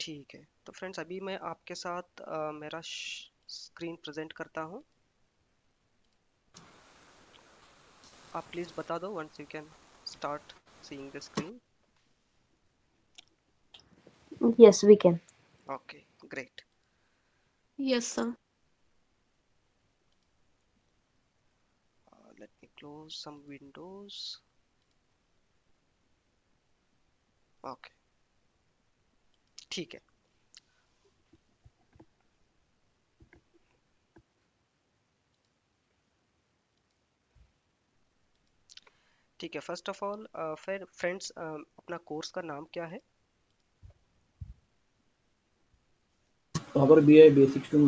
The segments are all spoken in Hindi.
ठीक है, तो फ्रेंड्स अभी मैं आपके साथ मेरा स्क्रीन प्रेजेंट करता हूँ। आप प्लीज बता दो once you can start seeing the screen. Yes, we can. Okay, great. Yes, sir. Let me close some windows. Okay, ठीक है। ठीक है, फर्स्ट ऑफ ऑल फिर फ्रेंड्स अपना कोर्स का नाम क्या है? Power BI basics to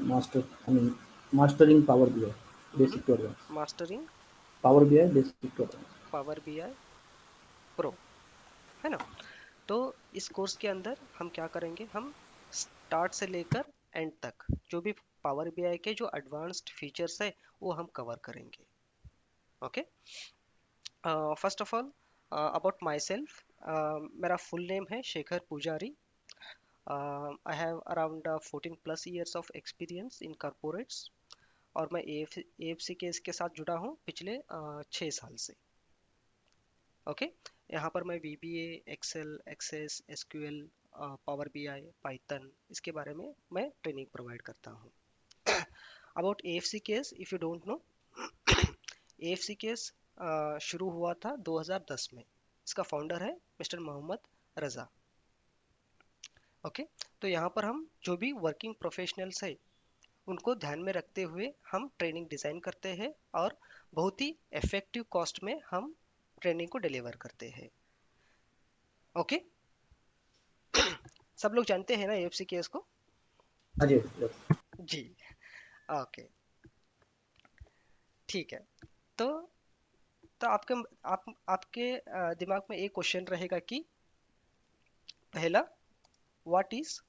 master. I mean, mastering Power BI basic to advanced. Mastering Power BI basic to advanced. Power BI pro, है ना? तो इस कोर्स के अंदर हम क्या करेंगे, हम स्टार्ट से लेकर एंड तक जो भी पावर बीआई के जो एडवांस्ड फीचर्स है वो हम कवर करेंगे। Okay, first of all about my self, मेरा फुल नेम है शेखर पुजारी। I have around 14 plus years of experience in corporates, और मैं एएफसी के इसके साथ जुड़ा हूँ पिछले 6 साल से। ओके, यहाँ पर मैं VBA, Excel, Access, SQL, Power BI, Python इसके बारे में मैं ट्रेनिंग प्रोवाइड करता हूँ। About AFC case, if you don't know, AFC case शुरू हुआ था 2010 में। इसका फाउंडर है मिस्टर मोहम्मद रज़ा। ओके, तो यहाँ पर हम जो भी वर्किंग प्रोफेशनल्स है उनको ध्यान में रखते हुए हम ट्रेनिंग डिज़ाइन करते हैं, और बहुत ही इफेक्टिव कॉस्ट में हम ट्रेनिंग को डिलीवर करते हैं। ओके, सब लोग जानते हैं ना एएफसी केस को? Ajay, yes. जी, ओके, ठीक है। तो आपके आपके दिमाग में एक क्वेश्चन रहेगा कि पहला, व्हाट इज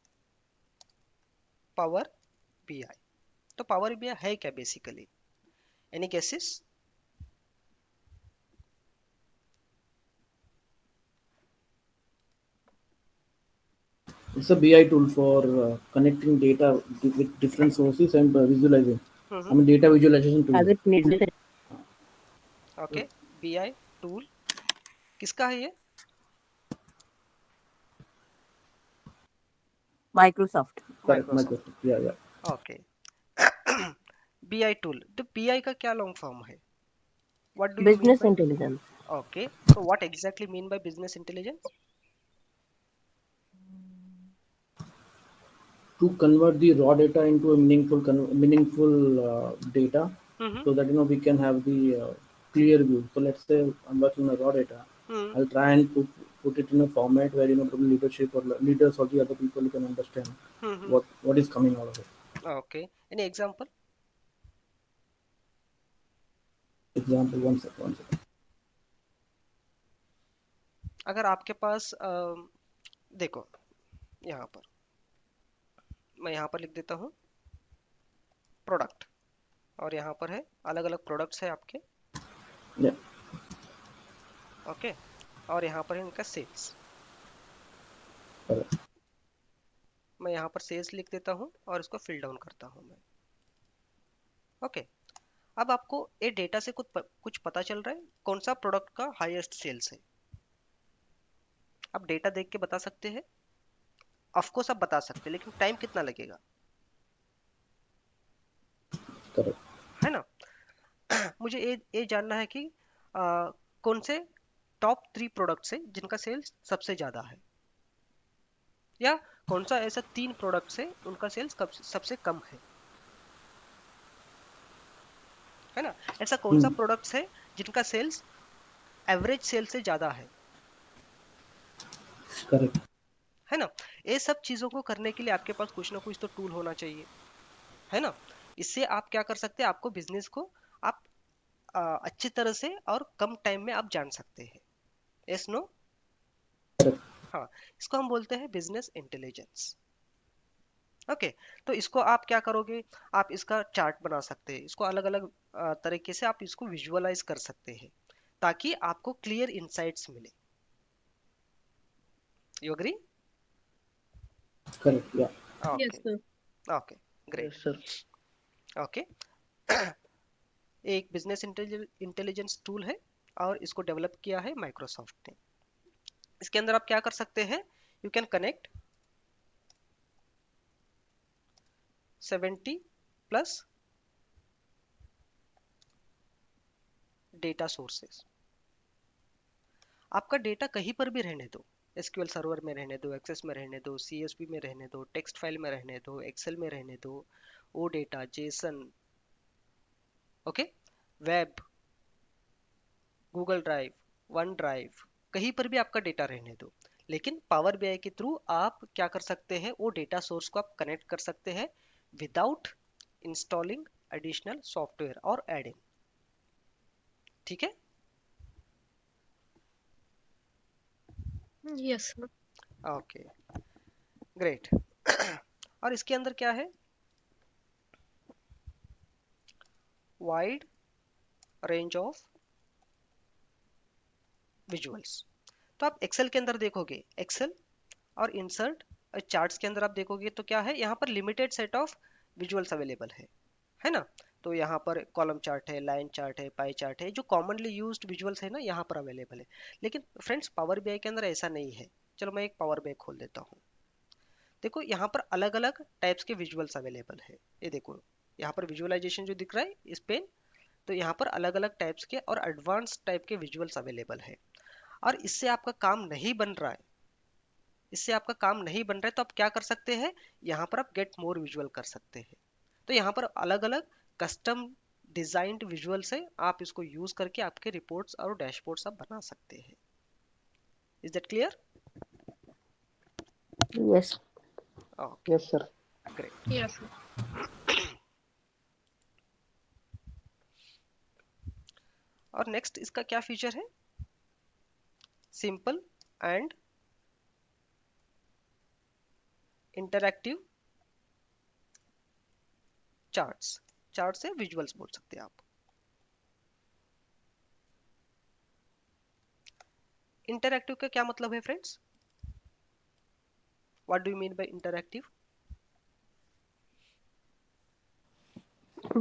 पावर बीआई? तो पावर बीआई है क्या basically? Any guesses? It's a BI tool for connecting data with different sources and visualizing. I hmm, mean, data visualization As tool. it needs it. Okay, BI tool किसका है ये? Microsoft. Correct, Microsoft. Microsoft. Yeah, yeah. Okay, BI tool, तो बीआई का क्या लॉन्ग फॉर्म है? What do you mean Business by? intelligence. Okay, तो what exactly mean by business intelligence? To convert the raw data into a meaningful data, hmm, so that we can have the clear view. So let's say I'm working on raw data. Hmm, I'll try and put it in a format where probably leadership or leaders or the other people can understand hmm, what is coming out of it. Okay, any example? Example, one second. अगर आपके पास देखो, यहाँ पर मैं यहाँ पर लिख देता हूँ प्रोडक्ट, और यहाँ पर है अलग अलग प्रोडक्ट्स है आपके। Yeah, ओके, और यहाँ पर है इनका सेल्स। correct. मैं यहाँ पर सेल्स लिख देता हूँ और इसको फिल डाउन करता हूँ मैं। ओके, अब आपको ये डेटा से कुछ पता चल रहा है कौन सा प्रोडक्ट का हाईएस्ट सेल्स है? आप डेटा देख के बता सकते हैं? ऑफ कोर्स आप बता सकते हैं, लेकिन टाइम कितना लगेगा, Correct. है ना? मुझे ये जानना है कि कौन से टॉप 3 प्रोडक्ट्स है जिनका सेल्स सबसे ज्यादा है, या कौन सा ऐसा 3 प्रोडक्ट्स है उनका सेल्स सबसे कम है ना? ऐसा कौन सा Hmm. प्रोडक्ट्स है जिनका सेल्स एवरेज सेल से ज्यादा Correct. है ना? ये सब चीजों को करने के लिए आपके पास कुछ ना कुछ तो टूल होना चाहिए, है ना? इससे आप क्या कर सकते हैं, आपको बिजनेस को आप अच्छी तरह से और कम टाइम में आप जान सकते हैं। Yes, no? Correct. हाँ, इसको हम बोलते हैं बिजनेस इंटेलिजेंस। ओके, तो इसको आप क्या करोगे, आप इसका चार्ट बना सकते हैं, इसको अलग अलग तरीके से आप इसको विजुअलाइज कर सकते हैं, ताकि आपको क्लियर इंसाइट्स मिले। You agree? Correct. Yeah. Yes, okay sir. Okay great Yes, sir. Okay एक बिजनेस इंटेलिजेंस टूल है और इसको डेवलप किया है माइक्रोसॉफ्ट ने। इसके अंदर आप क्या कर सकते हैं, you can connect 70 plus data sources. आपका डेटा कहीं पर भी रहने दो, एसक्यूएल सर्वर में रहने दो, एक्सेस में रहने दो, सीएसवी में रहने दो, टेक्स्ट फाइल में रहने दो, एक्सेल में रहने दो, OData, JSON, okay, web, Google Drive, OneDrive, कहीं पर भी आपका डेटा रहने दो। लेकिन पावर बीआई के थ्रू आप क्या कर सकते हैं, वो डेटा सोर्स को आप कनेक्ट कर सकते हैं विदाउट इंस्टॉलिंग एडिशनल सॉफ्टवेयर और एडिंग। ठीक है, Yes, sir. ओके ग्रेट और इसके अंदर क्या है, वाइड रेंज ऑफ विजुअल्स। तो आप एक्सेल के अंदर देखोगे, एक्सेल और इंसर्ट और चार्ट्स के अंदर आप देखोगे तो क्या है, यहाँ पर limited set of visuals available है ना। तो यहाँ पर कॉलम चार्ट है, लाइन चार्ट है, पाई चार्ट है, जो कॉमनली यूज्ड विजुअल्स है ना यहाँ पर अवेलेबल है। लेकिन फ्रेंड्स पावर बीआई के अंदर ऐसा नहीं है। चलो मैं एक पावर बीआई खोल देता हूँ। देखो यहाँ पर अलग अलग टाइप्स के विजुअल्स अवेलेबल है। ये देखो यहाँ पर विजुअलाइजेशन जो दिख रहा है इस पेन, तो यहाँ पर अलग अलग टाइप्स के और एडवांस टाइप के विजुअल्स अवेलेबल है। और इससे आपका काम नहीं बन रहा है, इससे आपका काम नहीं बन रहा है तो आप क्या कर सकते हैं, यहाँ पर आप गेट मोर विजुअल कर सकते हैं। तो यहाँ पर अलग अलग कस्टम डिजाइंड विजुअल्स है, आप इसको यूज करके आपके रिपोर्ट्स और डैशबोर्ड्स आप बना सकते हैं। Is that clear? Yes. Okay Yes, sir. Great. Yes, sir. और नेक्स्ट इसका क्या फीचर है, simple and interactive charts. Chart से विजुअल्स बोल सकते हैं आप। इंटरैक्टिव का क्या मतलब है friends, what do you mean by interactive?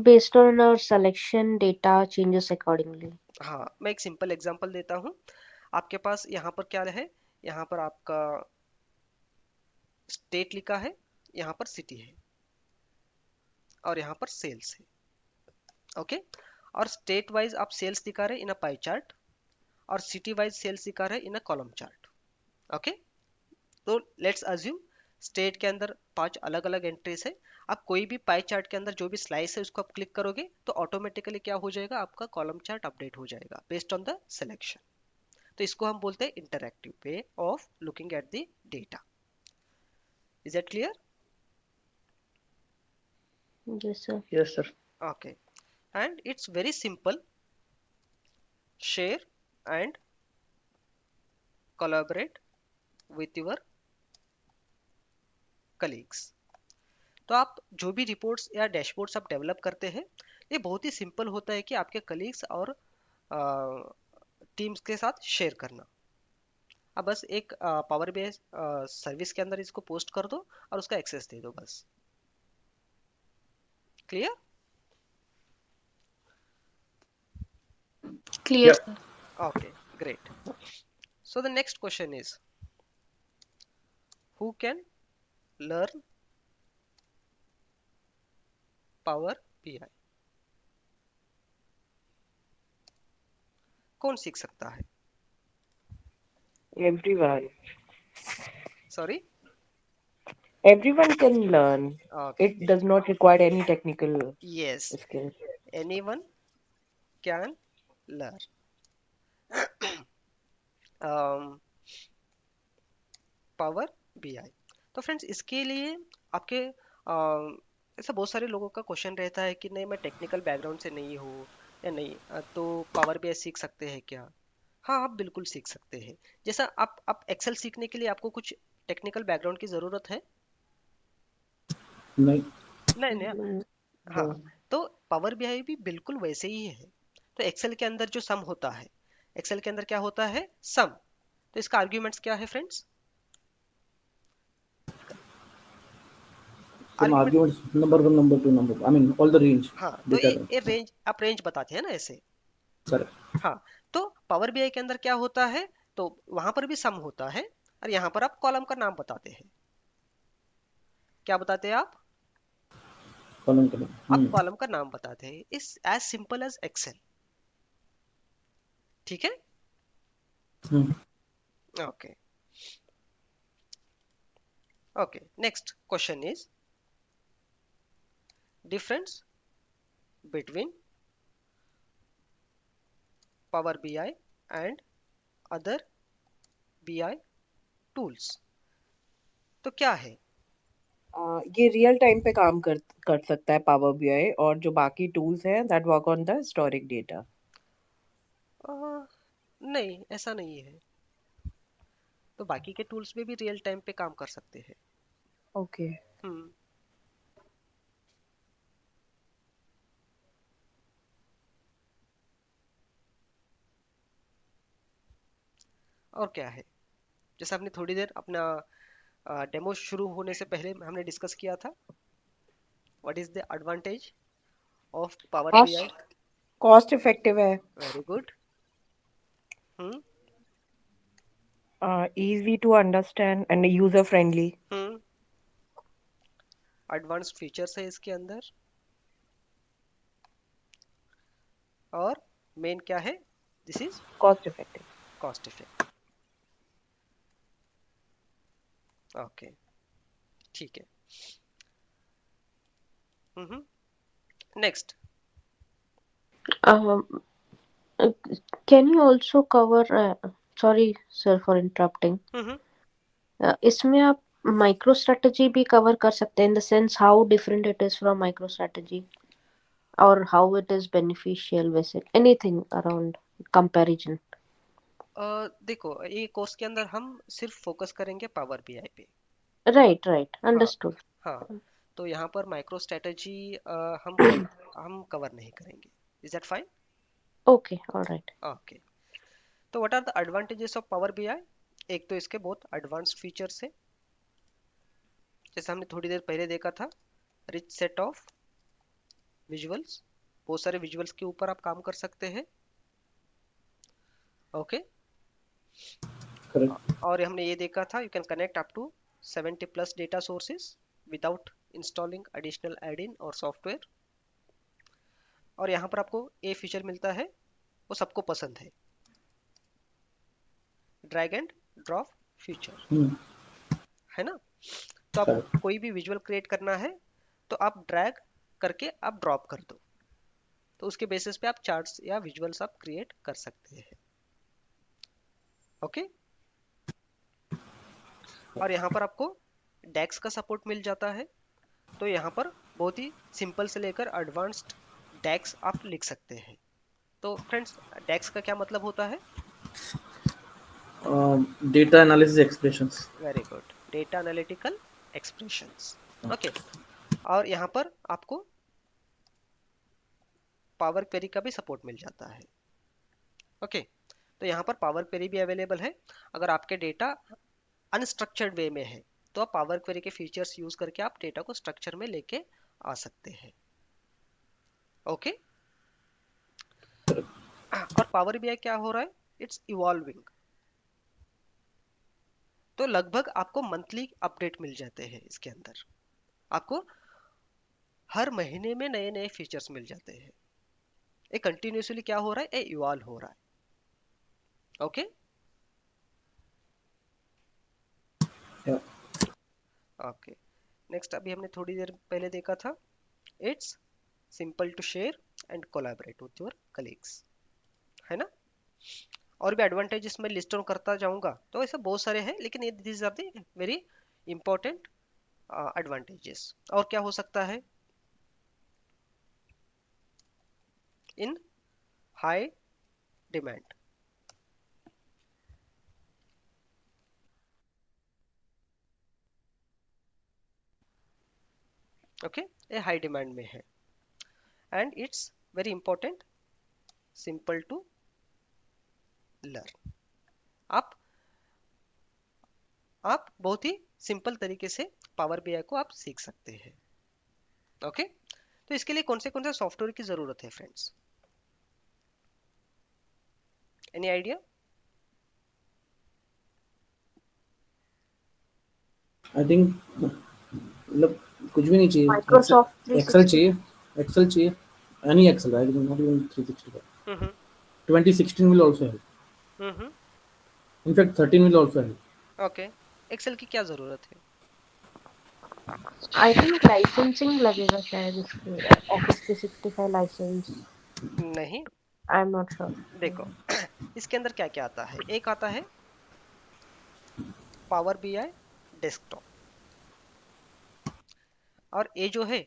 Based on our selection, data changes accordingly. हाँ मैं एक सिंपल एग्जांपल देता हूँ। आपके पास यहाँ पर क्या है, यहाँ पर आपका स्टेट लिखा है, यहाँ पर सिटी है और यहाँ पर सेल्स है। ओके, और स्टेट वाइज आप सेल्स दिखा रहे इन अ पाई चार्ट और सिटी वाइज सेल्स दिखा रहे इन अ कॉलम चार्ट। ओके, तो लेट्स अज्यूम स्टेट के अंदर 5 अलग अलग एंट्रीज है। आप कोई भी पाई चार्ट के अंदर जो भी स्लाइस है उसको आप क्लिक करोगे तो ऑटोमेटिकली क्या हो जाएगा, आपका कॉलम चार्ट अपडेट हो जाएगा बेस्ड ऑन द सिलेक्शन। तो इसको हम बोलते हैं interactive way of looking at the data. Is that clear? Yes, sir. Yes, sir. Okay, and it's very simple, share and collaborate with your colleagues। तो आप जो भी रिपोर्ट्स या डैशबोर्ड्स आप डेवलप करते हैं, ये बहुत ही सिंपल होता है कि आपके कलीग्स और टीम्स के साथ शेयर करना। अब बस एक पावर बेस सर्विस के अंदर इसको पोस्ट कर दो और उसका एक्सेस दे दो बस। Clear? Clear, Yeah. sir. Okay great. So the next question is, who can learn power BI? कौन सीख सकता है? Everyone. Sorry, Everyone can learn. Okay, It does not require any technical yes, skills. Anyone can learn power BI. तो फ्रेंड्स इसके लिए आपके ऐसा बहुत सारे लोगों का क्वेश्चन रहता है कि नहीं मैं टेक्निकल बैकग्राउंड से नहीं हूँ या नहीं, तो पावर बीआई सीख सकते हैं क्या? हाँ आप बिल्कुल सीख सकते हैं। जैसा आप एक्सेल सीखने के लिए आपको कुछ टेक्निकल बैकग्राउंड की ज़रूरत है? नहीं। नहीं नहीं। हाँ, No. तो पावर बीआई भी बिल्कुल वैसे ही है। तो एक्सेल के अंदर जो सम होता है, एक्सेल के अंदर क्या होता है, सम। तो इसका आर्ग्यूमेंट्स क्या है friends? Same argument. arguments, number one, number two, number. I mean, all the range हाँ, तो data. ये रेंज, आप रेंज बताते हैं ना ऐसे। Correct. हाँ, तो पावर बीआई के अंदर क्या होता है, तो वहां पर भी सम होता है, और यहाँ पर आप कॉलम का नाम बताते हैं। क्या बताते हैं आप? Column, column. आप कॉलम का नाम बताते हैं। इस एज सिंपल एज एक्सेल। ठीक है। Hmm. Okay. Okay, next question is difference between power BI and other BI tools. तो क्या है? ये रियल टाइम पे काम कर सकता है पावर बीआई, और जो बाकी टूल्स हैं that work on the historic data. नहीं, ऐसा नहीं है। तो बाकी के टूल्स में भी रियल टाइम पे काम कर सकते हैं। ओके। हम्म। और क्या है? जैसे आपने थोड़ी देर अपना डेमो शुरू होने से पहले हमने डिस्कस किया था, what is the advantage of Power BI. Cost cost effective है, very good. Hmm. Easy to understand and user friendly. Hmm. Advanced features है इसके अंदर, और मेन क्या है, this is cost effective. Cost effective. Okay, ठीक है। Hmm. Next. Um, can you also cover, sorry sir for interrupting, hmm. इसमें आप माइक्रो स्ट्रेटजी भी कवर कर सकते हैं, in the sense how different it is from micro strategy, और how it is beneficial, basic anything around comparison. देखो, ये कोर्स के अंदर हम सिर्फ फोकस करेंगे पावर बीआई पे। राइट राइट, हाँ। अंडरस्टूड। हाँ, तो यहाँ पर माइक्रो स्ट्रेटजी हम कवर नहीं करेंगे। Is that fine? Okay, alright. Okay. तो what are the advantages of Power BI? एक तो इसके बहुत एडवांस्ड फीचर्स है, जैसे हमने थोड़ी देर पहले देखा था, रिच सेट ऑफ विजुअल्स। बहुत सारे विजुअल्स के ऊपर आप काम कर सकते हैं। ओके। Correct. और हमने ये देखा था, you can connect up to 70 plus data sources without installing additional add in और सॉफ्टवेयर। और यहाँ पर आपको ये फीचर मिलता है, वो सबको पसंद है, drag and drop feature, Hmm. है ना। तो आपको Correct. कोई भी विजुअल क्रिएट करना है, तो आप ड्रैग करके आप ड्रॉप कर दो, तो उसके बेसिस पे आप चार्ट्स या विजुअल्स आप क्रिएट कर सकते हैं। ओके। और यहाँ पर आपको डेक्स का सपोर्ट मिल जाता है, तो यहाँ पर बहुत ही सिंपल से लेकर एडवांस्ड डेक्स आप लिख सकते हैं। तो फ्रेंड्स, डेक्स का क्या मतलब होता है? Data analysis expressions. Very good, data analytical expressions. Okay. और यहाँ पर आपको पावर क्वेरी का भी सपोर्ट मिल जाता है। ओके। तो यहाँ पर पावर क्वेरी भी अवेलेबल है। अगर आपके डेटा अनस्ट्रक्चर्ड वे में है, तो आप पावर क्वेरी के फीचर्स यूज करके आप डेटा को स्ट्रक्चर में लेके आ सकते हैं। ओके। और पावर बीआई क्या हो रहा है, इट्स इवॉल्विंग। तो लगभग आपको मंथली अपडेट मिल जाते हैं इसके अंदर। आपको हर महीने में नए नए फीचर्स मिल जाते हैं। ये कंटिन्यूसली क्या हो रहा है, ये इवॉल्व हो रहा है। ओके। Yeah. ओके, नेक्स्ट अभी हमने थोड़ी देर पहले देखा था, it's simple to share and collaborate with your colleagues, है ना। और भी एडवांटेजेस मैं लिस्ट डाउन करता जाऊंगा, तो ऐसे बहुत सारे हैं, लेकिन ये this are the very important advantages. और क्या हो सकता है, इन हाई डिमांड। ओके, ये हाई डिमांड में है, and it's very important, simple to learn. आप आप बहुत ही सिंपल तरीके से पावर बीआई को आप सीख सकते हैं। ओके, तो इसके लिए कौन से सॉफ्टवेयर की जरूरत है friends? Any idea? I think मतलब कुछ भी नहीं चाहिए, एक्सेल Microsoft एक्सेल 360. चाहिए, एक्सेल चाहिए, any Excel, I think not even 365. Hmm 2016 will also help. Hmm In fact, 13 will also help. Okay, Excel की क्या जरूरत है? I think licensing लगेगा शायद इसके Office 365 license. नहीं, I'm not sure. देखो इसके अंदर क्या क्या आता है, एक आता है पावर बीआई डेस्कटॉप, और ये जो है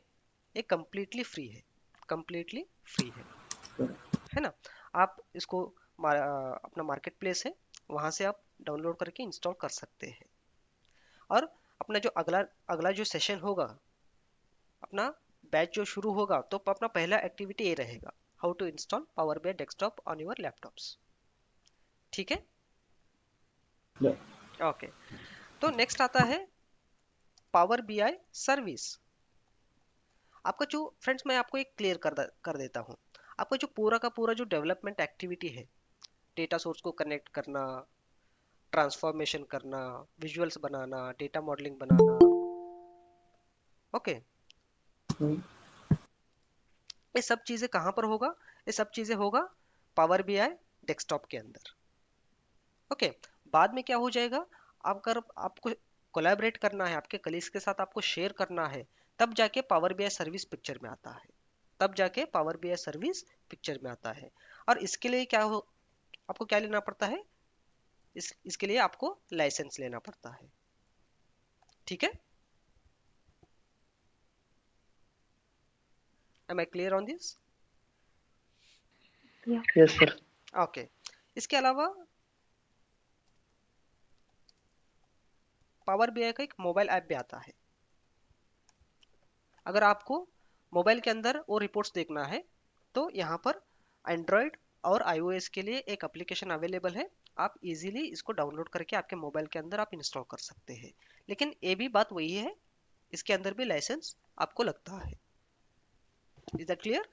ये कंप्लीटली फ्री है, कंप्लीटली फ्री है ना। आप इसको अपना मार्केट प्लेस है वहां से आप डाउनलोड करके इंस्टॉल कर सकते हैं। और अपना जो अगला अगला जो सेशन होगा, अपना बैच जो शुरू होगा, तो अपना पहला एक्टिविटी ये रहेगा, how to install Power BI desktop on your laptops. ठीक है, Yeah. ओके। तो नेक्स्ट आता है पावर बीआई सर्विस। आपका जो फ्रेंड्स, मैं आपको एक क्लियर कर देता हूँ। आपका जो पूरा का पूरा जो डेवलपमेंट एक्टिविटी है, डेटा सोर्स को कनेक्ट करना, ट्रांसफॉर्मेशन करना, विजुअल्स बनाना, डेटा मॉडलिंग बनाना, ओके, Hmm. ये सब चीजें कहाँ पर होगा? ये सब चीजें होगा पावर बीआई डेस्कटॉप के अंदर। ओके, बाद में क्या हो जाएगा, अगर आपको कोलैबोरेट करना है, आपके कलीग्स के साथ आपको शेयर करना है, तब जाके पावर बीआई सर्विस पिक्चर में आता है, तब जाके पावर बीआई सर्विस पिक्चर में आता है। और इसके लिए क्या हो, आपको क्या लेना पड़ता है, इसके लिए आपको लाइसेंस लेना पड़ता है। ठीक है, am I clear on this? Yeah. Yes, sir. Okay, इसके अलावा पावर बीआई का एक मोबाइल ऐप भी आता है। अगर आपको मोबाइल के अंदर वो रिपोर्ट्स देखना है, तो यहाँ पर एंड्रॉयड और आईओएस के लिए एक एप्लीकेशन अवेलेबल है। आप इजीली इसको डाउनलोड करके आपके मोबाइल के अंदर आप इंस्टॉल कर सकते हैं। लेकिन ये भी बात वही है, इसके अंदर भी लाइसेंस आपको लगता है। Is that clear?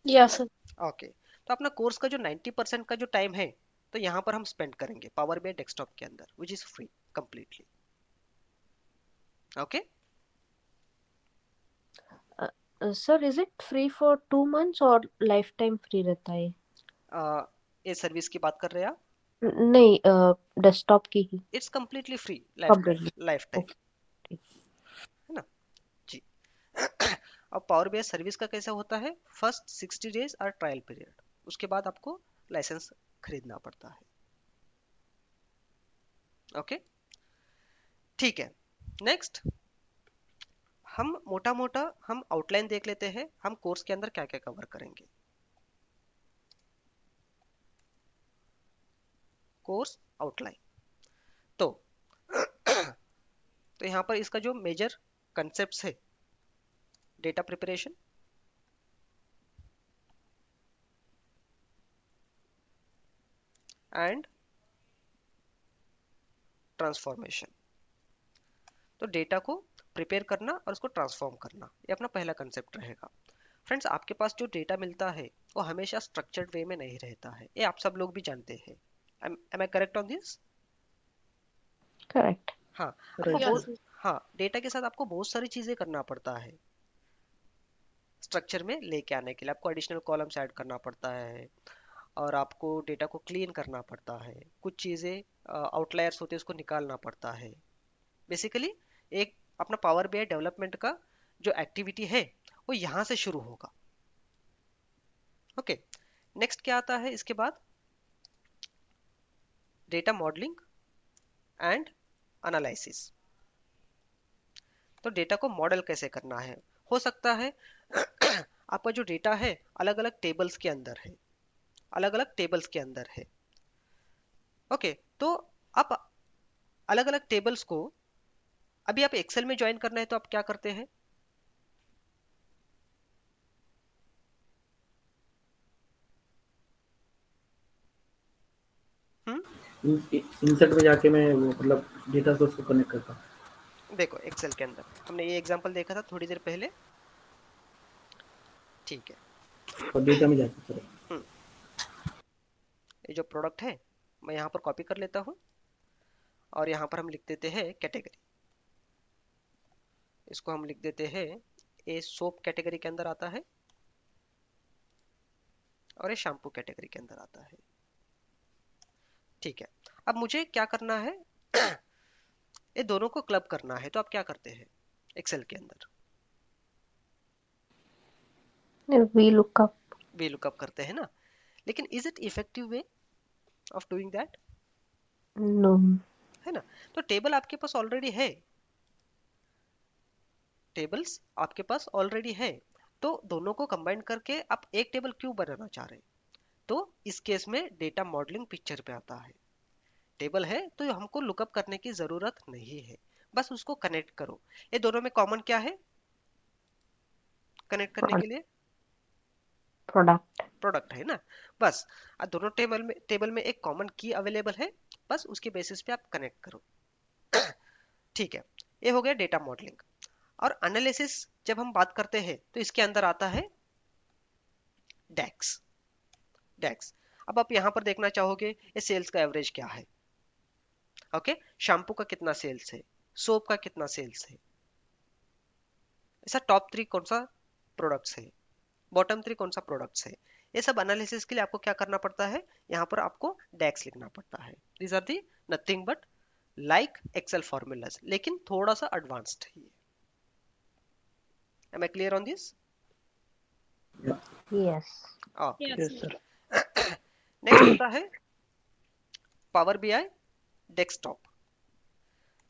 Yes, sir. Okay, तो अपना कोर्स का जो 90% का जो टाइम है, तो यहाँ पर हम स्पेंड करेंगे पावर बीआई डेस्कटॉप के अंदर, which is free completely. Okay, Sir, is it free for 2 months or lifetime free रहता है? ये सर्विस की बात कर रहे हैं आप? नहीं, डेस्कटॉप की ही it's completely free, completely. Life time, Okay. है ना जी। अब पावर बीआई सर्विस का कैसा होता है, फर्स्ट 60 डेज और ट्रायल पीरियड, उसके बाद आपको लाइसेंस खरीदना पड़ता है। ओके, ठीक है। नेक्स्ट हम मोटा मोटा हम आउटलाइन देख लेते हैं, हम कोर्स के अंदर क्या क्या कवर करेंगे। कोर्स आउटलाइन, तो तो यहाँ पर इसका जो मेजर कंसेप्ट्स है, डेटा प्रिपरेशन, एंड ट्रांसफॉर्मेशन। तो डेटा को प्रिपेयर करना और उसको ट्रांसफॉर्म करना, ये अपना पहला कंसेप्ट रहेगा। फ्रेंड्स, आपके पास जो डेटा मिलता है वो हमेशा स्ट्रक्चर्ड वे में नहीं रहता है, ये आप सब लोग भी जानते हैं। Am I correct on this? Correct. हाँ, आपको Right, Yes, sir. बहुत, sir. हाँ, डेटा के साथ आपको बहुत सारी चीजें करना पड़ता है। स्ट्रक्चर में लेके आने के लिए आपको एडिशनल कॉलम्स ऐड करना पड़ता है, और आपको डेटा को क्लीन करना पड़ता है, कुछ चीजें आउटलायर्स होते हैं उसको निकालना पड़ता है। बेसिकली एक अपना पावर बीआई डेवलपमेंट का जो एक्टिविटी है वो यहाँ से शुरू होगा। ओके, नेक्स्ट क्या आता है इसके बाद, डेटा मॉडलिंग एंड एनालिसिस। तो डेटा को मॉडल कैसे करना है, हो सकता है आपका जो डेटा है अलग अलग टेबल्स के अंदर है, अलग अलग टेबल्स के अंदर है। ओके, तो आप अलग अलग टेबल्स को, अभी आप एक्सेल में ज्वाइन करना है तो आप क्या करते हैं? हम्म इंसर्ट में जाके मैं वो मतलब डेटा सोर्स को कनेक्ट करता हूँ। देखो एक्सेल के अंदर हमने ये एग्जांपल देखा था थोड़ी देर पहले, ठीक है। और डेटा में जाके करें। हम्म, ये जो प्रोडक्ट है मैं यहाँ पर कॉपी कर लेता हूँ और यहाँ पर हम लिख देते हैं कैटेगरी। इसको हम लिख देते हैं ये सोप कैटेगरी के अंदर आता है और ये शैम्पू कैटेगरी के अंदर आता है, ठीक है। अब मुझे क्या करना है ये दोनों को क्लब करना है, तो आप क्या करते हैं एक्सेल के अंदर? V lookup. V lookup करते हैं ना, लेकिन is it effective way of doing that? No. है ना। तो टेबल आपके पास ऑलरेडी है, टेबल्स आपके पास ऑलरेडी है, तो दोनों को कंबाइन करके आप एक टेबल क्यों बनाना चाह रहे हैं? तो इस केस में डेटा मॉडलिंग पिक्चर पे आता है। टेबल है तो हमको लुकअप करने की जरूरत नहीं है, बस उसको कनेक्ट करो। ये दोनों में कॉमन क्या है कनेक्ट करने के लिए? प्रोडक्ट। प्रोडक्ट है ना, बस। दोनों टेबल में एक कॉमन की अवेलेबल है, बस उसके बेसिस पे आप कनेक्ट करो। ठीक है, ये हो गया डेटा मॉडलिंग। और एनालिसिस जब हम बात करते हैं तो इसके अंदर आता है डेक्स। डेक्स, अब आप यहां पर देखना चाहोगे ये सेल्स का एवरेज क्या है, ओके। शैम्पू का कितना सेल्स है, सोप का कितना सेल्स है, ऐसा टॉप 3 कौन सा प्रोडक्ट्स है, बॉटम 3 कौन सा प्रोडक्ट्स है। ये सब एनालिसिस के लिए आपको क्या करना पड़ता है, यहाँ पर आपको डेक्स लिखना पड़ता है। These are the nothing but like Excel formulas, लेकिन थोड़ा सा एडवांस्ड है ये। Am I clear on this? Yes. Okay. Yes, Yes, sir. sir. Next आता है पावर बीआई डेस्कटॉप।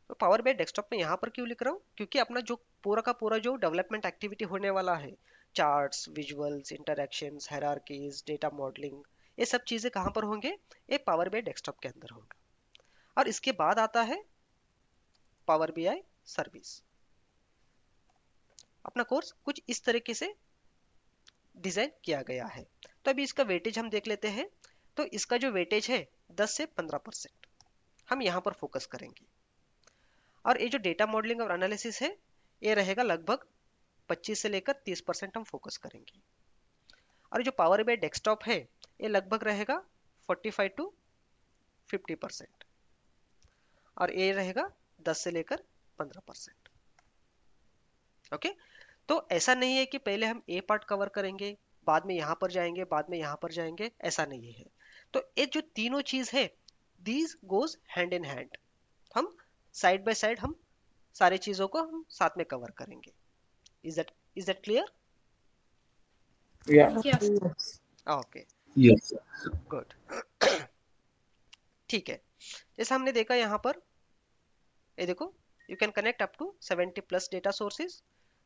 तो पावर बीआई डेस्कटॉप में यहाँ पर क्यों लिख रहा हूँ, क्योंकि अपना जो पूरा का पूरा जो डेवलपमेंट एक्टिविटी होने वाला है, charts, visuals, interactions, hierarchies, data modelling, ये सब चीजें कहाँ पर होंगे, ये पावर बीआई डेस्कटॉप के अंदर होगा। और इसके बाद आता है पावर बीआई सर्विस। अपना कोर्स कुछ इस तरीके से डिजाइन किया गया है। तो अभी इसका वेटेज हम देख लेते हैं। तो इसका जो वेटेज है 10 से 15% हम यहाँ पर फोकस करेंगे। और ये जो डेटा मॉडलिंग और एनालिसिस है ये रहेगा लगभग 25 से लेकर 30% हम फोकस करेंगे। और जो पावर बीआई डेस्कटॉप है ये लगभग रहेगा 45 टू 50%। और ये रहेगा 10 से लेकर 15%। ओके। तो ऐसा नहीं है कि पहले हम ए पार्ट कवर करेंगे, बाद में यहां पर जाएंगे, बाद में यहां पर जाएंगे, ऐसा नहीं है। तो ये जो तीनों चीज है these goes hand in hand. हम साइड बाय साइड हम सारी चीजों को हम साथ में कवर करेंगे। Is that clear? Yeah. Yes. Yes. Okay, Yes. Good. ठीक है, जैसा हमने देखा यहाँ पर, ये देखो you can connect up to 70 plus data sources.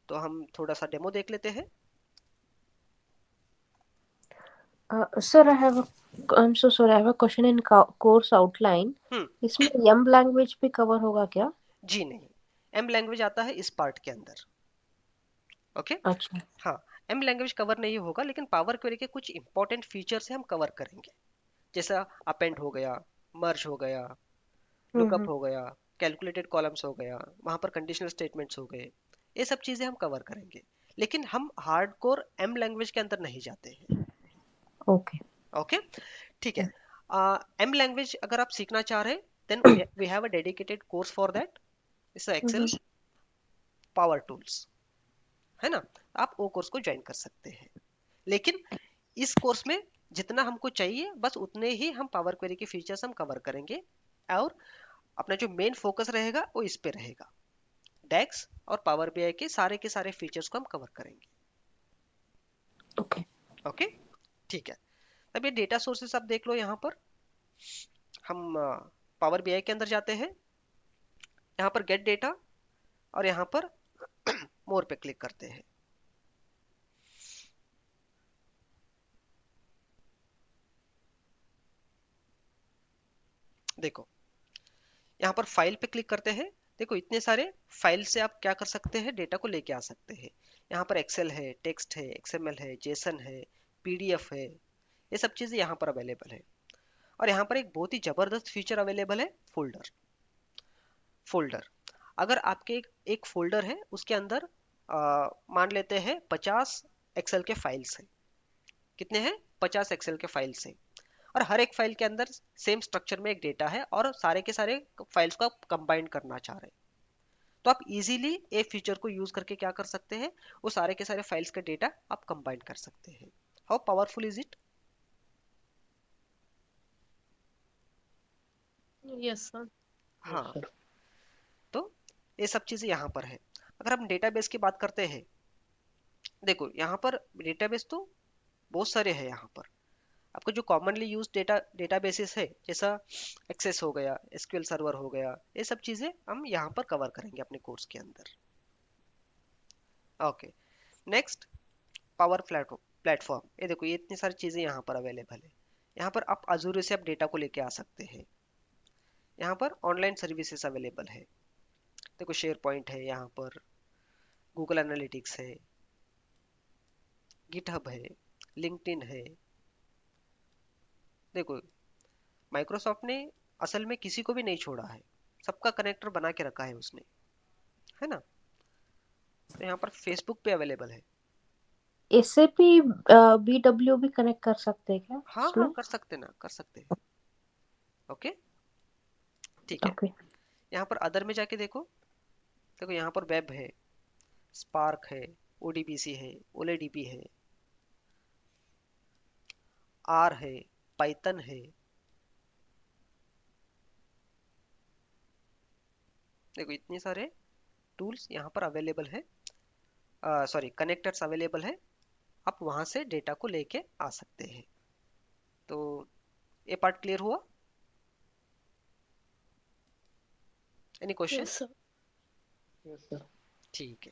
तो हम थोड़ा सा डेमो देख लेते हैं। Sir I have I am so sorry, I have a question in course outline. हम्म, इसमें यम लैंग्वेज भी कवर होगा क्या? जी नहीं, एम लैंग्वेज आता है इस पार्ट के अंदर, ओके। अच्छा। हाँ, एम लैंग्वेज कवर नहीं होगा, लेकिन पावर क्वेरी के कुछ इंपॉर्टेंट फीचर्स से हम कवर करेंगे। जैसा अपेंड हो गया, मर्ज हो गया, लुकअप हम्म। हो गया, कैलकुलेटेड कॉलम्स हो गया, वहां पर कंडीशनल स्टेटमेंट्स हो गए, ये सब चीजें हम कवर करेंगे। लेकिन हम हार्डकोर एम लैंग्वेज के अंदर नहीं जाते हैं, ओके। ओके। ठीक है, एम लैंग्वेज अगर आप सीखना चाह रहे हैं then we have a dedicated course for that, it's Excel power tools, है ना। आप वो कोर्स को ज्वाइन कर सकते हैं। लेकिन इस कोर्स में जितना हमको चाहिए बस उतने ही हम पावर क्वेरी के फीचर्स हम कवर करेंगे। और अपना जो मेन फोकस रहेगा वो इस पे रहेगा, डेक्स और पावर बीआई के सारे फीचर्स को हम कवर करेंगे, ओके। ओके। ठीक है, अब ये डेटा सोर्सेस आप देख लो। यहाँ पर हम पावर बीआई के अंदर जाते हैं, यहाँ पर गेट डेटा और यहाँ पर मोर पे क्लिक करते हैं। देखो यहाँ पर फाइल पे क्लिक करते हैं। देखो इतने सारे फाइल से आप क्या कर सकते हैं, डेटा को लेके आ सकते हैं। यहाँ पर एक्सेल है, टेक्स्ट है, एक्सएमएल है, जेसन है, पीडीएफ है, ये सब चीजें यहाँ पर अवेलेबल है। और यहाँ पर एक बहुत ही जबरदस्त फीचर अवेलेबल है, फोल्डर। फोल्डर अगर आपके एक फोल्डर है, उसके अंदर मान लेते हैं 50 एक्सेल के फाइल्स हैं। कितने हैं? 50 एक्सेल के फाइल्स हैं, और हर एक फाइल के अंदर सेम स्ट्रक्चर में एक डेटा है, और सारे के सारे फाइल्स को आप कंबाइन करना चाह रहे हैं। तो आप इजीली ए फीचर को यूज करके क्या कर सकते हैं, वो सारे के सारे फाइल्स का डेटा आप कंबाइन कर सकते हैं। How powerful is it? Yes, sir. Yes, हाँ, sir. तो ये सब चीजें यहाँ पर है। अगर हम डेटाबेस की बात करते हैं, देखो यहाँ पर डेटाबेस तो बहुत सारे हैं। यहाँ पर आपको जो कॉमनली यूज डेटाबेसेस है, जैसा एक्सेस हो गया, एसक्यूएल सर्वर हो गया, ये सब चीजें हम यहाँ पर कवर करेंगे अपने कोर्स के अंदर। Okay, next, power platform. ये देखो, ये इतनी सारी चीजें यहाँ पर अवेलेबल है। यहाँ पर आप अजूर से आप डेटा को लेके आ सकते हैं। यहाँ पर ऑनलाइन सर्विसेज अवेलेबल है। देखो, शेयर पॉइंट है, यहाँ पर गूगल एनालिटिक्स है, गिटहब है, लिंक्डइन है। देखो, माइक्रोसॉफ्ट ने असल में किसी को भी नहीं छोड़ा है, सबका कनेक्टर बना के रखा है उसने, है ना। तो यहाँ पर फेसबुक पे अवेलेबल है। SAP BW भी कनेक्ट कर सकते हैं क्या हाँ हाँ, इसमें? कर सकते ना, कर सकते हैं। ओके, ठीक है। ओके। यहाँ पर अदर में जाके देखो। देखो, यहाँ पर वेब है, स्पार्क है, ओडीबीसी है, ओलेडीपी है, आर है, पाइथन है। देखो, इतने सारे टूल्स यहाँ पर अवेलेबल है, सॉरी कनेक्टर्स अवेलेबल है। आप वहां से डेटा को लेके आ सकते हैं। तो ये पार्ट क्लियर हुआ? Any question? Yes, sir. Yes, sir. ठीक है,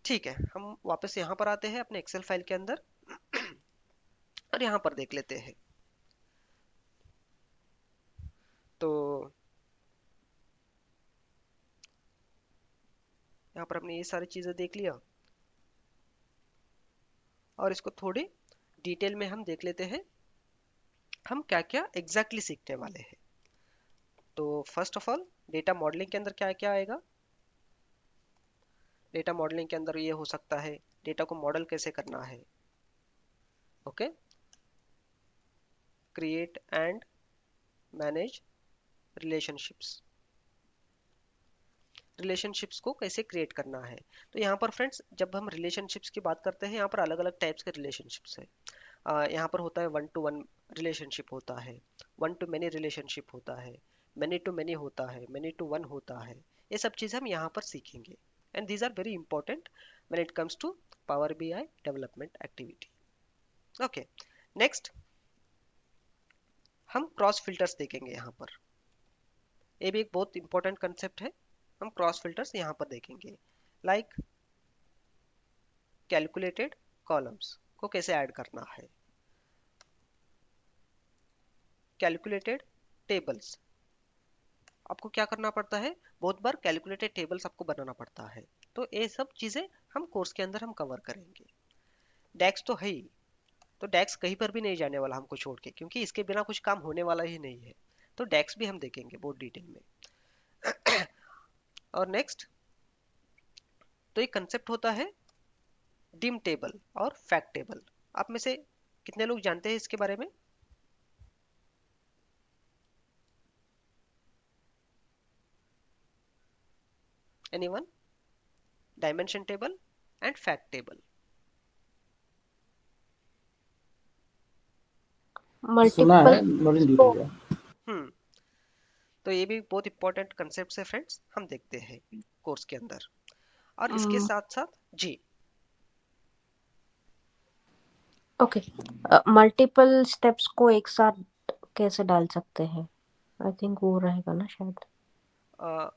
ठीक है। हम वापस यहाँ पर आते हैं अपने एक्सेल फाइल के अंदर, और यहाँ पर देख लेते हैं। तो यहाँ पर हमने ये सारी चीजें देख लिया, और इसको थोड़ी डिटेल में हम देख लेते हैं, हम क्या क्या एग्जैक्टली सीखने वाले हैं। तो first of all, data modelling के अंदर क्या क्या आएगा? डेटा मॉडलिंग के अंदर ये हो सकता है, डेटा को मॉडल कैसे करना है। Okay, create and manage relationships. Relationships को कैसे क्रिएट करना है। तो यहाँ पर फ्रेंड्स, जब हम रिलेशनशिप्स की बात करते हैं, यहाँ पर अलग अलग टाइप्स के रिलेशनशिप्स है। यहाँ पर होता है 1 to 1 रिलेशनशिप होता है, 1 to many रिलेशनशिप होता है, many to many होता है, many to 1 होता है। ये सब चीज़ हम यहाँ पर सीखेंगे, and these are very important when it comes to Power BI development activity. Okay, next, हम क्रॉस फिल्टर्स देखेंगे यहाँ पर। ये भी एक बहुत इंपॉर्टेंट कंसेप्ट है। हम क्रॉस फिल्टर्स यहाँ पर देखेंगे, लाइक कैलकुलेटेड कॉलम्स को कैसे ऐड करना है, कैलकुलेटेड टेबल्स। आपको क्या करना पड़ता है, बहुत बार कैलकुलेटेड टेबल्स आपको बनाना पड़ता है। तो ये सब चीजें हम कोर्स के अंदर हम कवर करेंगे। डेक्स तो है ही, तो डेक्स कहीं पर भी नहीं जाने वाला हमको छोड़ के, क्योंकि इसके बिना कुछ काम होने वाला ही नहीं है। तो डेक्स भी हम देखेंगे बहुत डिटेल में। और नेक्स्ट, तो एक कंसेप्ट होता है डिम टेबल और फैक्ट टेबल। आप में से कितने लोग जानते हैं इसके बारे में? Anyone? Dimension table and fact table. सुना है, multiple not in detail, yeah. हम्म, तो ये भी बहुत इंपॉर्टेंट कंसेप्ट है फ्रेंड्स, हम देखते हैं कोर्स के अंदर। और इसके साथ साथ जी, ओके, मल्टीपल स्टेप्स को एक साथ कैसे डाल सकते हैं? आई थिंक वो रहेगा ना शायद।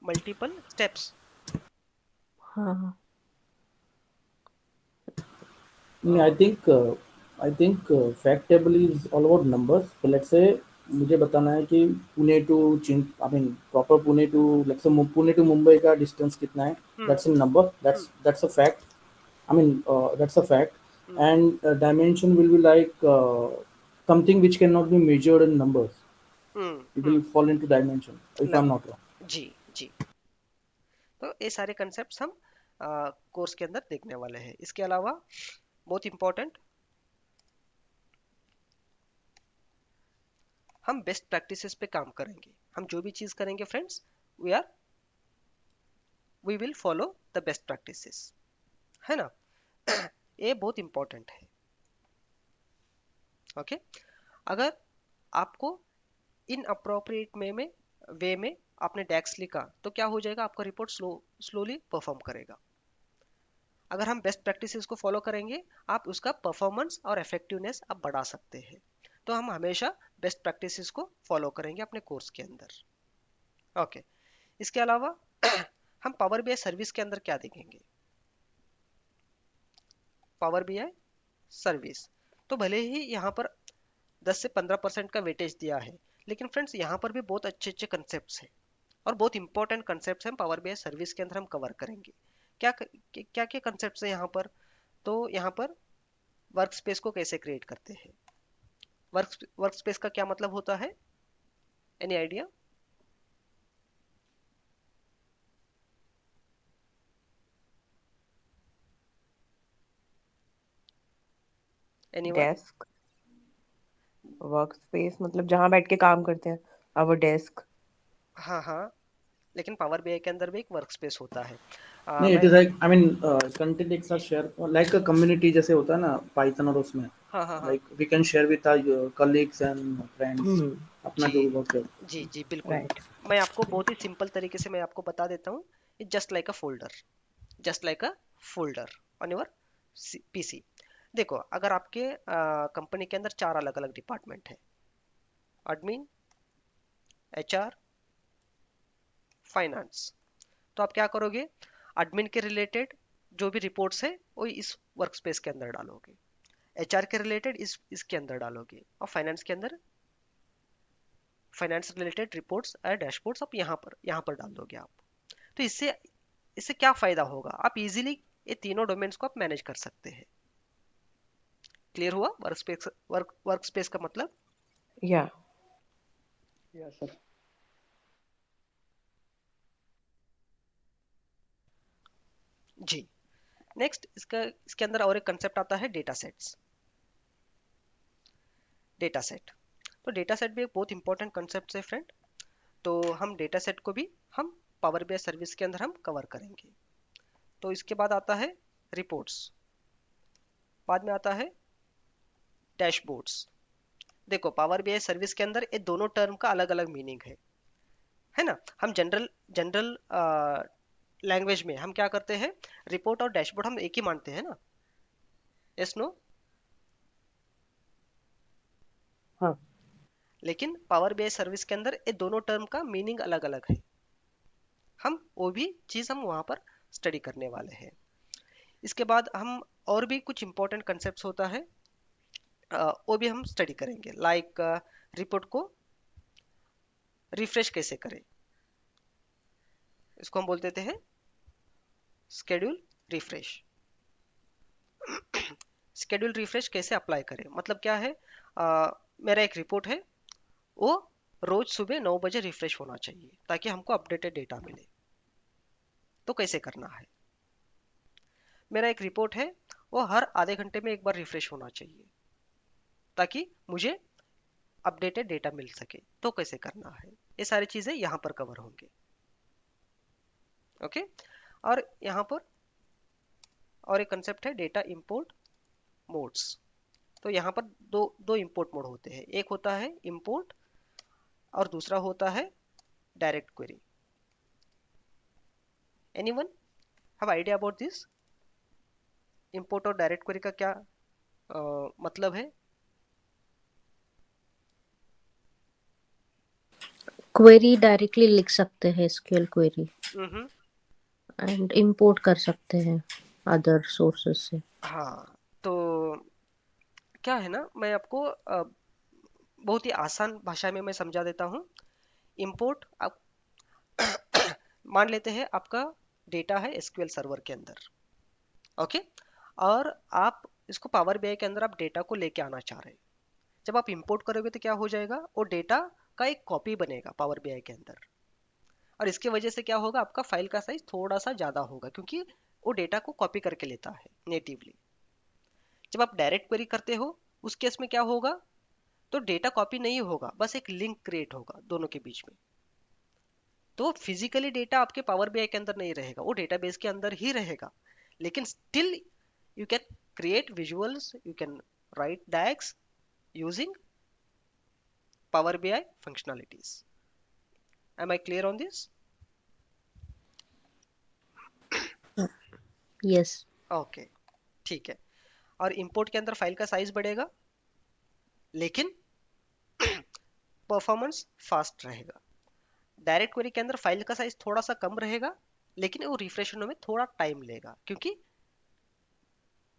Multiple steps. हाँ। I think fact table is all about numbers. So let's say मुझे बताना है कि Pune to I mean proper Pune to let's say Pune to Mumbai का distance कितना है. That's a number. That's a fact. I mean that's a fact. And dimension will be like something which cannot be measured in numbers. It will fall into dimension if I'm not wrong. जी जी, तो ये सारे कंसेप्ट हम कोर्स के अंदर देखने वाले हैं। इसके अलावा बहुत इंपॉर्टेंट, हम बेस्ट प्रैक्टिसेस पे काम करेंगे। हम जो भी चीज करेंगे friends, we will follow the best practices, है ना। ये बहुत इंपॉर्टेंट है। ओके, अगर आपको इन अप्रोप्रिएट वे में आपने डैक्स लिखा तो क्या हो जाएगा, आपका रिपोर्ट स्लोली परफॉर्म करेगा। अगर हम बेस्ट प्रैक्टिसेस को फॉलो करेंगे, आप उसका परफॉर्मेंस और इफेक्टिवनेस आप बढ़ा सकते हैं। तो हम हमेशा बेस्ट प्रैक्टिसेस को फॉलो करेंगे अपने कोर्स के अंदर। ओके, इसके अलावा हम पावर बीआई सर्विस के अंदर क्या देखेंगे। पावर बीआई सर्विस, तो भले ही यहाँ पर 10 से 15% का वेटेज दिया है, लेकिन फ्रेंड्स यहाँ पर भी बहुत अच्छे अच्छे कंसेप्ट्स हैं और बहुत इंपॉर्टेंट कंसेप्ट्स हैं पावर बीआई सर्विस के अंदर हम कवर करेंगे। क्या क्या क्या कंसेप्ट्स हैं यहाँ पर। तो यहाँ पर वर्क स्पेस को कैसे क्रिएट करते हैं। वर्क स्पेस का क्या मतलब होता है, any idea. Anyone. Desk, work space मतलब जहाँ बैठ के काम करते हैं, अवर डेस्क। हाँ हाँ, लेकिन पावर बीआई के अंदर भी एक वर्क स्पेस होता है। नहीं, इट मैं is like I mean content एक साथ शेयर लाइक अ कम्युनिटी जैसे होता है ना पाइथन, और उसमें हाँ हाँ हाँ, like we can share with our colleagues and friends hmm. अपना जी जो भी वर्क है। जी जी बिल्कुल। राइट। मैं आपको बहुत ही सिंपल तरीके से मैं आपको बता देता हूँ। It just like a folder, just like a folder on your PC. देखो, अगर आपके कंपनी के अंदर 4 अलग अलग डिपार्टमेंट है, एडमिन, एचआर, फाइनेंस, तो आप क्या करोगे, एडमिन के रिलेटेड जो भी रिपोर्ट्स है वो इस वर्क स्पेस के अंदर डालोगे, एचआर के रिलेटेड इसके अंदर डालोगे, और फाइनेंस के अंदर फाइनेंस रिलेटेड रिपोर्ट्स और डैशबोर्ड्स आप यहाँ पर डाल दोगे आप। तो इससे इससे क्या फायदा होगा, आप इजीली ये तीनों डोमेन्स को आप मैनेज कर सकते हैं। क्लियर हुआ वर्क स्पेस का मतलब। या यस सर। जी, नेक्स्ट इसके अंदर और एक कंसेप्ट आता है डेटा सेट्स। डेटा सेट, तो डेटा सेट भी एक बहुत इंपॉर्टेंट कंसेप्ट है फ्रेंड। तो हम डेटा सेट को भी हम पावर बीआई सर्विस के अंदर हम कवर करेंगे। तो इसके बाद आता है रिपोर्ट्स, बाद में आता है डैशबोर्ड्स। देखो, पावर बीआई सर्विस के अंदर ये दोनों टर्म का अलग अलग मीनिंग है ना। हम जनरल जनरल लैंग्वेज में हम क्या करते हैं, रिपोर्ट और डैशबोर्ड हम एक ही मानते हैं ना। Yes no. हाँ। लेकिन पावर बीआई सर्विस के अंदर ये दोनों टर्म का मीनिंग अलग अलग है। हम वो भी चीज हम वहां पर स्टडी करने वाले हैं। इसके बाद हम और भी कुछ इंपॉर्टेंट कंसेप्ट होता है, वो भी हम स्टडी करेंगे। लाइक रिपोर्ट को रिफ्रेश कैसे करें, इसको हम बोल देते हैं स्केड्यूल रिफ्रेश। स्केड्यूल रिफ्रेश कैसे अप्लाई करें, मतलब क्या है, मेरा एक रिपोर्ट है, वो रोज सुबह 9 बजे रिफ्रेश होना चाहिए ताकि हमको अपडेटेड डेटा मिले। तो कैसे करना है। मेरा एक रिपोर्ट है, वो हर आधे घंटे में एक बार रिफ्रेश होना चाहिए ताकि मुझे अपडेटेड डेटा मिल सके। तो कैसे करना है, ये सारी चीजें यहाँ पर कवर होंगे। ओके, और यहाँ पर और एक कंसेप्ट है डेटा इंपोर्ट मोड्स। तो यहाँ पर दो दो इंपोर्ट मोड होते हैं, एक होता है इंपोर्ट और दूसरा होता है direct query. Anyone have idea about this, import और डायरेक्ट क्वेरी का क्या मतलब है। क्वेरी डायरेक्टली लिख सकते हैं, SQL query, hmm, and import कर सकते हैं अदर सोर्सेस से। हाँ। तो क्या है ना, मैं आपको बहुत ही आसान भाषा में मैं समझा देता हूँ। इंपोर्ट आप मान लेते हैं आपका डेटा है एसक्यूएल सर्वर के अंदर, ओके, और आप इसको पावर बीआई के अंदर आप डेटा को लेके आना चाह रहे हैं। जब आप इंपोर्ट करोगे तो क्या हो जाएगा, वो डेटा का एक कॉपी बनेगा पावर बीआई के अंदर। और इसके वजह से क्या होगा, आपका फाइल का साइज थोड़ा सा ज्यादा होगा, क्योंकि वो डेटा को कॉपी करके लेता है नेटिवली। जब आप डायरेक्ट क्वेरी करते हो उस केस में क्या होगा, तो डेटा कॉपी नहीं होगा, बस एक लिंक क्रिएट होगा दोनों के बीच में। तो फिजिकली डेटा आपके पावर बीआई के अंदर नहीं रहेगा, वो डेटाबेस के अंदर ही रहेगा, लेकिन still you can create visuals, you can write diags using Power BI functionalities. Am I clear on this? Yes. Okay, ठीक है। और इंपोर्ट के अंदर फाइल का साइज बढ़ेगा, लेकिन परफॉर्मेंस फास्ट रहेगा। डायरेक्ट क्वेरी के अंदर फाइल का साइज थोड़ा सा कम रहेगा, लेकिन वो रिफ्रेश होने में थोड़ा टाइम लेगा, क्योंकि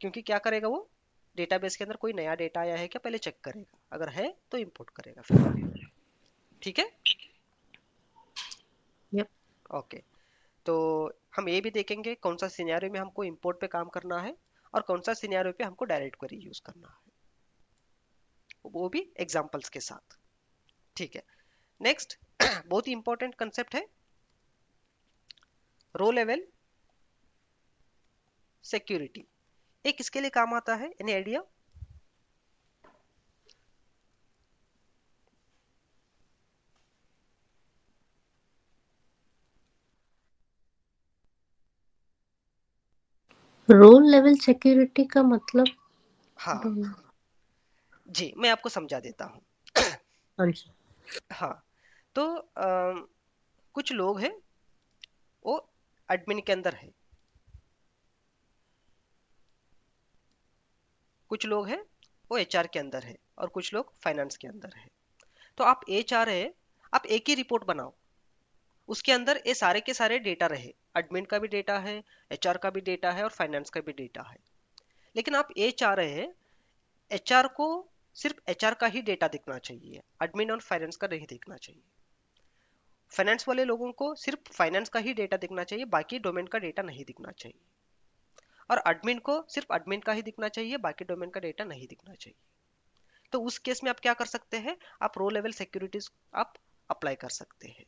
क्योंकि क्या करेगा वो, डेटाबेस के अंदर कोई नया डेटा आया है क्या पहले चेक करेगा, अगर है तो इंपोर्ट करेगा फिर। ठीक है, Yep. ओके। तो हम ये भी देखेंगे कौन सा सिनेरियो में हमको इंपोर्ट पे काम करना है और कौन सा सिनेरियो पे हमको डायरेक्ट क्वेरी यूज करना है, वो भी एग्जांपल्स के साथ। ठीक है, नेक्स्ट बहुत ही इंपॉर्टेंट कंसेप्ट है रो लेवल सिक्योरिटी। एक इसके लिए काम आता है, any idea? Role level security का मतलब? हाँ don't know. जी, मैं आपको समझा देता हूँ। हाँ जी। हाँ, तो कुछ लोग हैं वो एडमिन के अंदर है, कुछ लोग हैं वो एचआर के अंदर है, और कुछ लोग फाइनेंस के अंदर है। तो आप एचआर है, आप एक ही रिपोर्ट बनाओ, उसके अंदर ये सारे के सारे डेटा रहे, एडमिन का भी डेटा है, एचआर का भी डेटा है और फाइनेंस का भी डेटा है। लेकिन आप ये चाह रहे हैं एचआर को सिर्फ एचआर का ही डेटा दिखना चाहिए, एडमिन और फाइनेंस का नहीं दिखना चाहिए। फाइनेंस वाले लोगों को सिर्फ फाइनेंस का ही डेटा दिखना चाहिए, बाकी डोमेन का डेटा नहीं दिखना चाहिए। और एडमिन को सिर्फ एडमिन का ही दिखना चाहिए, बाकी डोमेन का डेटा नहीं दिखना चाहिए। तो उस केस में आप क्या कर सकते हैं, आप रो लेवल सिक्योरिटीज आप अप्लाई कर सकते हैं।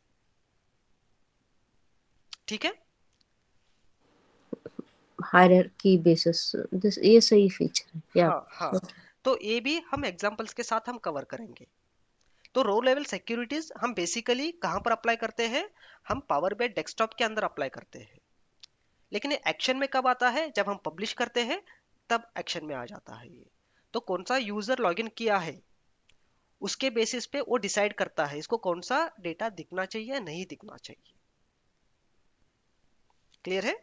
ठीक है, हायरार्की बेसिस, दिस ये सही फीचर है या? हाँ हाँ, तो ये भी हम एग्जांपल्स के साथ हम कवर करेंगे। तो रो लेवल सिक्योरिटीज हम बेसिकली कहां पर अप्लाई करते हैं, हम पावर बीआई डेस्कटॉप के अंदर अप्लाई करते हैं। लेकिन ये एक्शन में कब आता है, जब हम पब्लिश करते हैं तब एक्शन में आ जाता है ये। तो कौन सा यूजर लॉगिन किया है उसके बेसिस पे वो डिसाइड करता है इसको कौन सा डेटा दिखना चाहिए या नहीं दिखना चाहिए। क्लियर है?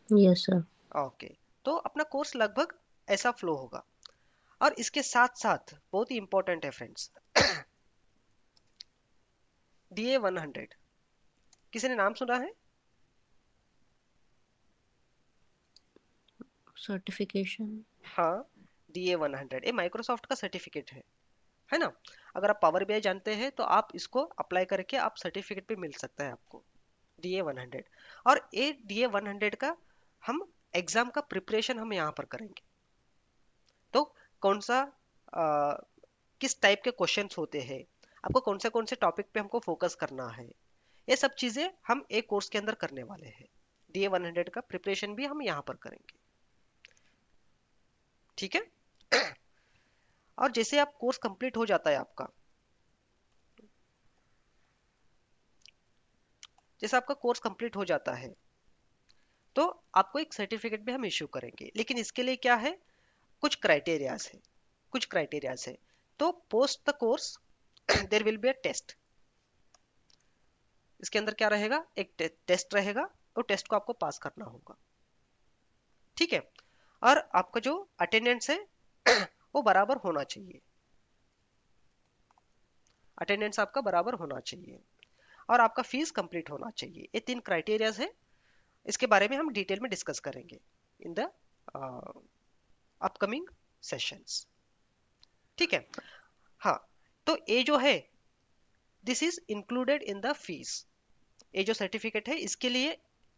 Yes sir. ओके, तो अपना कोर्स लगभग ऐसा फ्लो होगा। और इसके साथ साथ बहुत ही इंपॉर्टेंट है फ्रेंड्स, DA 100, किसी ने नाम सुना है? सर्टिफिकेशन। हाँ, DA 100 ये माइक्रोसॉफ्ट का सर्टिफिकेट है ना। अगर आप पावर बीआई जानते हैं तो आप इसको अप्लाई करके आप सर्टिफिकेट पे मिल सकता है आपको, DA 100। और ये DA 100 का हम एग्जाम का प्रिपरेशन हम यहाँ पर करेंगे। तो कौन सा किस टाइप के क्वेश्चंस होते हैं, आपको कौन से टॉपिक पे हमको फोकस करना है, ये सब चीजें हम एक कोर्स के अंदर करने वाले हैं। DA 100 का प्रिपरेशन भी हम यहाँ पर करेंगे। ठीक है, और जैसे आप कोर्स कंप्लीट हो जाता है आपका, जैसे आपका कोर्स कंप्लीट हो जाता है तो आपको एक सर्टिफिकेट भी हम इश्यू करेंगे। लेकिन इसके लिए क्या है, कुछ क्राइटेरियाज है, कुछ क्राइटेरियाज है। तो post the course there will be a test. इसके अंदर क्या रहेगा, एक टेस्ट रहेगा, और टेस्ट को आपको पास करना होगा। ठीक है, और आपका जो अटेंडेंस है वो बराबर होना चाहिए, अटेंडेंस आपका बराबर होना चाहिए, और आपका फीस कंप्लीट होना चाहिए। ये 3 क्राइटेरियाज है। इसके बारे में हम डिटेल में डिस्कस करेंगे इन द अपकमिंग सेशंस। ठीक है, हाँ, तो ये जो है this is included in the fees. ये जो सर्टिफिकेट है इसके लिए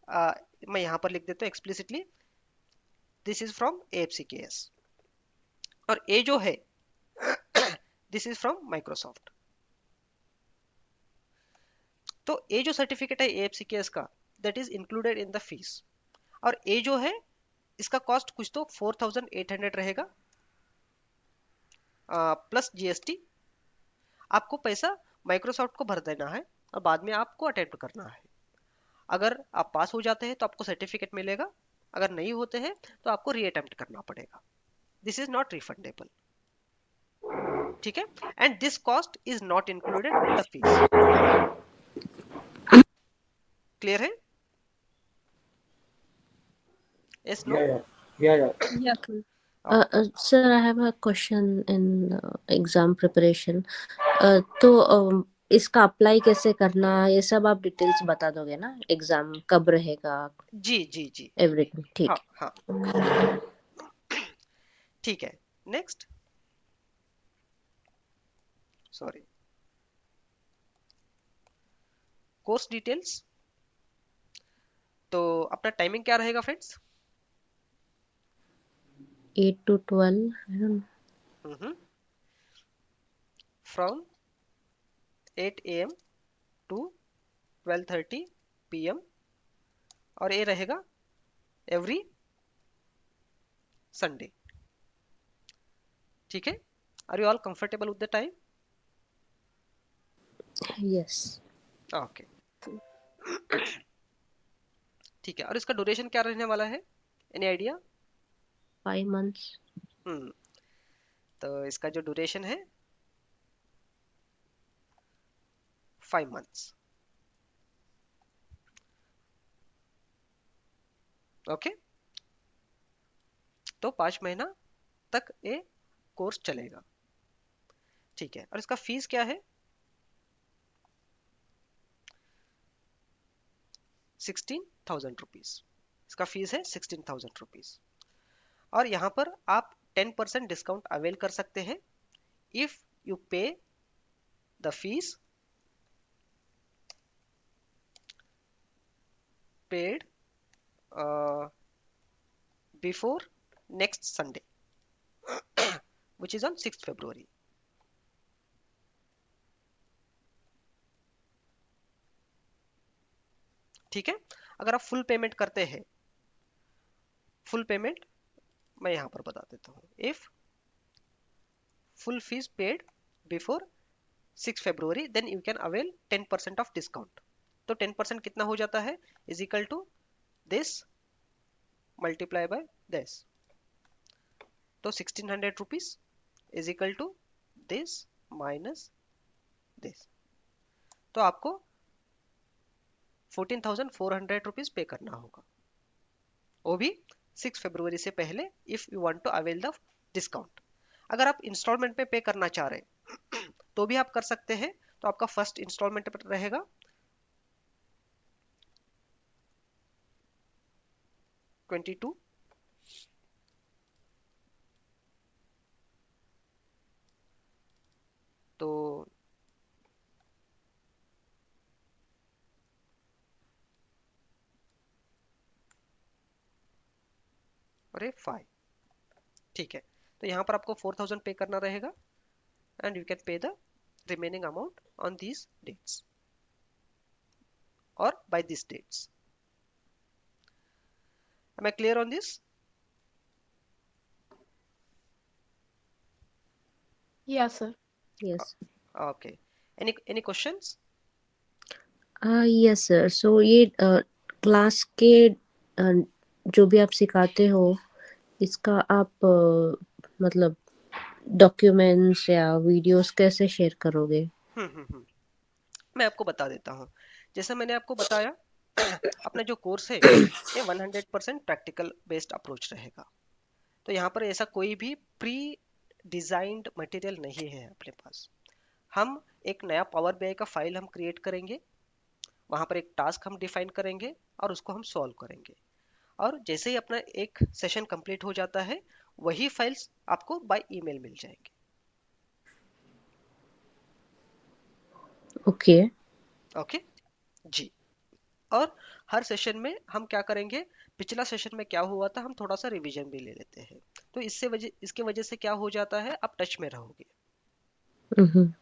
मैं यहाँ पर लिख देता हूँ explicitly, this is from AFCKS। और ये जो है दिस इज फ्रॉम माइक्रोसॉफ्ट। तो ए जो सर्टिफिकेट है AFCKS का, that is included in the fees. और ए जो है इसका कॉस्ट कुछ तो 4800 रहेगा प्लस GST। आपको पैसा माइक्रोसॉफ्ट को भर देना है और बाद में आपको अटेम्प्ट करना है। अगर आप पास हो जाते हैं तो आपको सर्टिफिकेट मिलेगा, अगर नहीं होते हैं तो आपको री अटेम्प्ट करना पड़ेगा। दिस इज नॉट रिफंडेबल, ठीक है। And this cost is not included in the fees. Clear है? Yes, no? Yeah, yeah, yeah, yeah. Yeah, sir. Sir, I have a question in exam preparation. तो इसका अप्लाई कैसे करना, ये सब आप डिटेल्स बता दोगे ना? एग्जाम कब रहेगा, जी जी जी, एवरीथिंग, ठीक हाँ है? हाँ, ठीक है। Next, sorry, course details. तो अपना टाइमिंग क्या रहेगा friends? 8 to 12, I don't know. From 8 AM to 12:30 PM, और ये रहेगा एवरी संडे, ठीक है। Are you all comfortable with the time? Yes, okay, ठीक है। और इसका ड्यूरेशन क्या रहने वाला है, एनी आइडिया? 5 months. हम्म तो इसका जो ड्यूरेशन है 5 months, ओके। तो 5 महीना तक ये कोर्स चलेगा, ठीक है। और इसका फीस क्या है? 16,000 रुपीज। इसका फीस है 16,000 रुपीज। और यहाँ पर आप 10% डिस्काउंट अवेल कर सकते हैं इफ यू पे the fees paid before next Sunday which is on 6th February। ठीक है। अगर आप फुल पेमेंट करते हैं, फुल पेमेंट मैं यहाँ पर बता देता हूँ। If full fees paid before 6 February then you can avail 10% of discount. तो 10% कितना हो जाता है, is equal to this multiply by this. तो 1600 rupees is equal to this minus this. तो आपको 14,400 रुपीज पे करना होगा, वो भी 6 February से पहले, if you want to avail the discount. अगर आप इंस्टॉलमेंट में पे करना चाह रहे हैं तो भी आप कर सकते हैं। तो आपका फर्स्ट इंस्टॉलमेंट रहेगा 22, तो अरे 5, ठीक है। तो यहाँ पर आपको 4,000 पे करना रहेगा and you can pay the remaining amount on these dates और by this dates. Am I clear on this? Yeah, sir. Yes. Okay, any questions? Yes sir. So ये क्लास के जो भी आप सिखाते हो, इसका आप मतलब डॉक्यूमेंट्स या वीडियोस कैसे शेयर करोगे? मैं आपको बता देता हूँ। जैसा मैंने आपको बताया अपना जो कोर्स है ये 100% प्रैक्टिकल बेस्ड अप्रोच रहेगा। तो यहाँ पर ऐसा कोई भी प्री डिजाइंड मटेरियल नहीं है अपने पास। हम एक नया पावर बीआई का फाइल हम क्रिएट करेंगे, वहां पर एक टास्क हम डिफाइन करेंगे और उसको हम सॉल्व करेंगे। और जैसे ही अपना एक सेशन कंप्लीट हो जाता है, वही फाइल्स आपको बाय ईमेल मिल जाएंगे। ओके। ओके जी। और हर सेशन में हम क्या करेंगे, पिछला सेशन में क्या हुआ था हम थोड़ा सा रिवीजन भी ले लेते हैं। तो इसके वजह से क्या हो जाता है, आप टच में रहोगे। हम्म।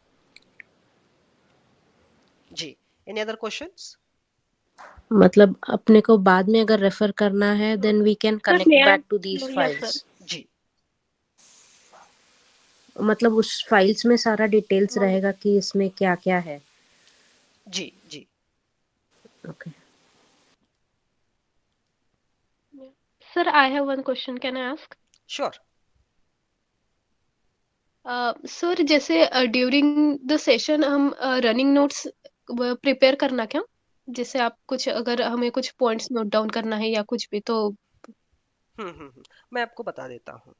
जी। Any other questions? मतलब अपने को बाद में अगर रेफर करना है then we can Sir, connect may I? Back to these No, yes, sir. Files. जी मतलब उस फाइल्स में सारा डिटेल्स No. रहेगा कि इसमें क्या क्या है। जी जी okay. Yeah. Sir, I have one question. Can I ask? Sure. Sir जैसे ड्यूरिंग द सेशन हम रनिंग नोट्स प्रिपेयर करना क्या? जैसे आप कुछ अगर हमें कुछ पॉइंट्स नोट डाउन करना है या कुछ भी तो मैं आपको बता देता हूँ।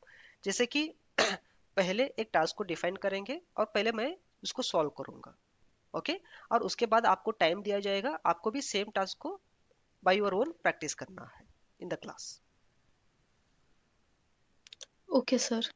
जैसे कि पहले एक टास्क को डिफाइन करेंगे और पहले मैं उसको सॉल्व करूंगा। ओके। और उसके बाद आपको टाइम दिया जाएगा, आपको भी सेम टास्क को बाय योर ओन प्रैक्टिस करना है in the class. Okay sir.